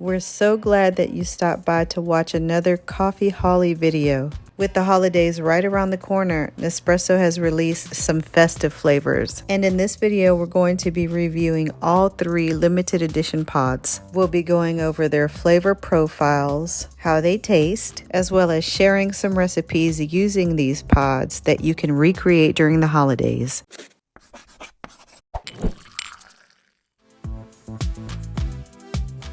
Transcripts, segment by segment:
We're so glad that you stopped by to watch another Coffee Holli video. With the holidays right around the corner, Nespresso has released some festive flavors. And in this video, we're going to be reviewing all 3 limited edition pods. We'll be going over their flavor profiles, how they taste, as well as sharing some recipes using these pods that you can recreate during the holidays.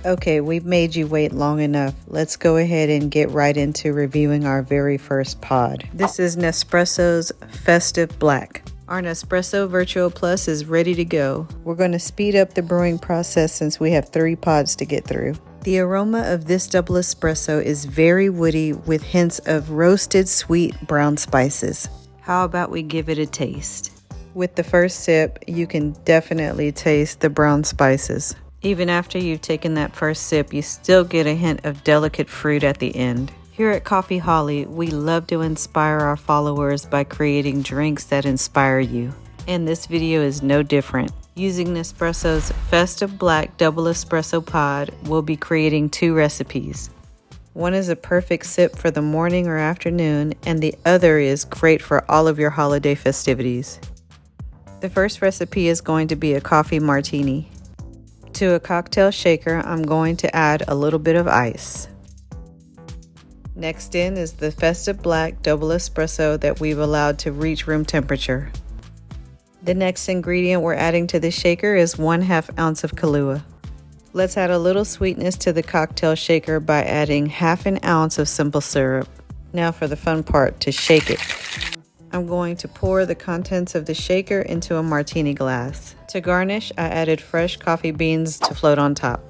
Okay, we've made you wait long enough. Let's go ahead and get right into reviewing our very first pod. This is Nespresso's Festive Black. Our Nespresso Virtuo Plus is ready to go. We're going to speed up the brewing process since we have 3 pods to get through. The aroma of this double espresso is very woody with hints of roasted sweet brown spices. How about we give it a taste? With the first sip, you can definitely taste the brown spices. Even after you've taken that first sip, you still get a hint of delicate fruit at the end. Here at Coffee Holli, we love to inspire our followers by creating drinks that inspire you. And this video is no different. Using Nespresso's Festive Black Double Espresso Pod, we'll be creating 2 recipes. One is a perfect sip for the morning or afternoon, and the other is great for all of your holiday festivities. The first recipe is going to be a coffee martini. To a cocktail shaker, I'm going to add a little bit of ice. Next in is the Festive Black Double Espresso that we've allowed to reach room temperature. The next ingredient we're adding to the shaker is 1/2 ounce of Kahlua. Let's add a little sweetness to the cocktail shaker by adding 1/2 ounce of simple syrup. Now for the fun part, to shake it. I'm going to pour the contents of the shaker into a martini glass. To garnish, I added fresh coffee beans to float on top.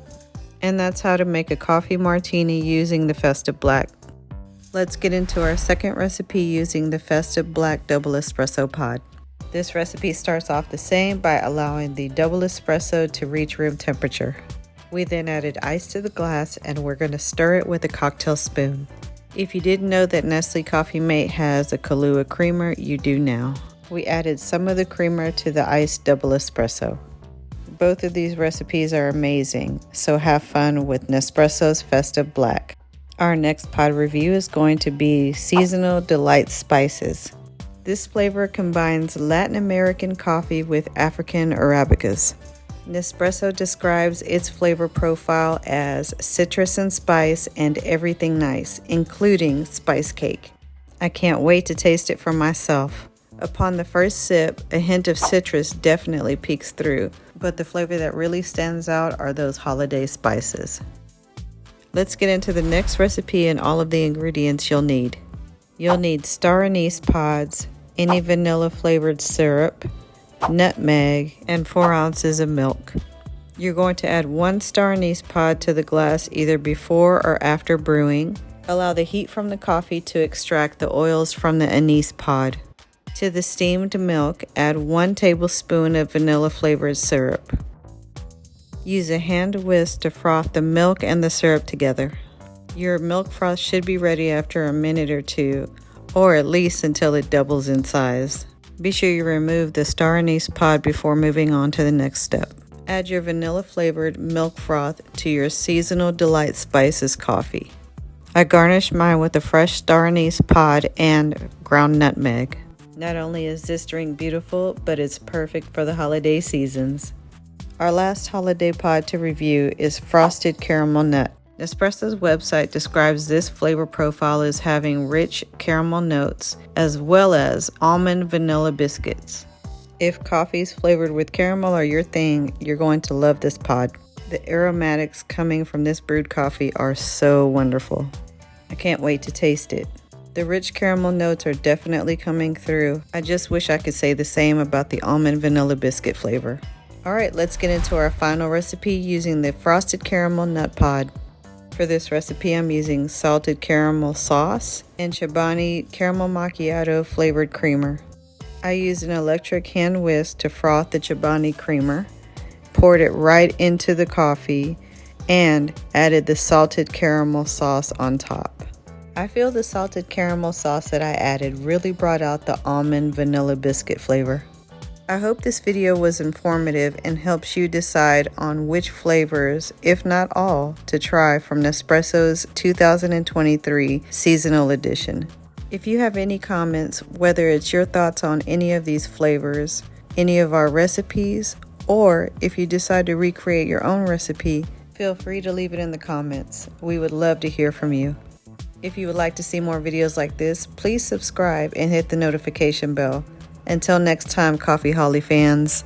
And that's how to make a coffee martini using the Festive Black. Let's get into our second recipe using the Festive Black Double Espresso Pod. This recipe starts off the same by allowing the double espresso to reach room temperature. We then added ice to the glass and we're going to stir it with a cocktail spoon. If you didn't know that Nestle Coffee Mate has a Kahlua creamer, you do now. We added some of the creamer to the iced double espresso. Both of these recipes are amazing, so have fun with Nespresso's Festive Black. Our next pod review is going to be Seasonal Delight Spices. This flavor combines Latin American coffee with African Arabicas. Nespresso describes its flavor profile as citrus and spice and everything nice, including spice cake. I can't wait to taste it for myself. Upon the first sip, a hint of citrus definitely peeks through, but the flavor that really stands out are those holiday spices. Let's get into the next recipe and all of the ingredients you'll need. You'll need star anise pods, any vanilla flavored syrup, nutmeg, and 4 ounces of milk. You're going to add 1 star anise pod to the glass either before or after brewing. Allow the heat from the coffee to extract the oils from the anise pod. To the steamed milk, add 1 tablespoon of vanilla flavored syrup. Use a hand whisk to froth the milk and the syrup together. Your milk froth should be ready after a minute or 2, or at least until it doubles in size. Be sure you remove the star anise pod before moving on to the next step. Add your vanilla flavored milk froth to your Seasonal Delight Spices coffee. I garnished mine with a fresh star anise pod and ground nutmeg. Not only is this drink beautiful, but it's perfect for the holiday seasons. Our last holiday pod to review is Frosted Caramel Nut. Nespresso's website describes this flavor profile as having rich caramel notes as well as almond vanilla biscuits. If coffees flavored with caramel are your thing, you're going to love this pod. The aromatics coming from this brewed coffee are so wonderful. I can't wait to taste it. The rich caramel notes are definitely coming through. I just wish I could say the same about the almond vanilla biscuit flavor. Alright, let's get into our final recipe using the Frosted Caramel Nut Pod. For this recipe, I'm using salted caramel sauce and Chobani caramel macchiato flavored creamer. I used an electric hand whisk to froth the Chobani creamer, poured it right into the coffee, and added the salted caramel sauce on top. I feel the salted caramel sauce that I added really brought out the almond vanilla biscuit flavor. I hope this video was informative and helps you decide on which flavors, if not all, to try from Nespresso's 2023 Seasonal Edition. If you have any comments, whether it's your thoughts on any of these flavors, any of our recipes, or if you decide to recreate your own recipe, feel free to leave it in the comments. We would love to hear from you. If you would like to see more videos like this, please subscribe and hit the notification bell. Until next time, Coffee Holli fans.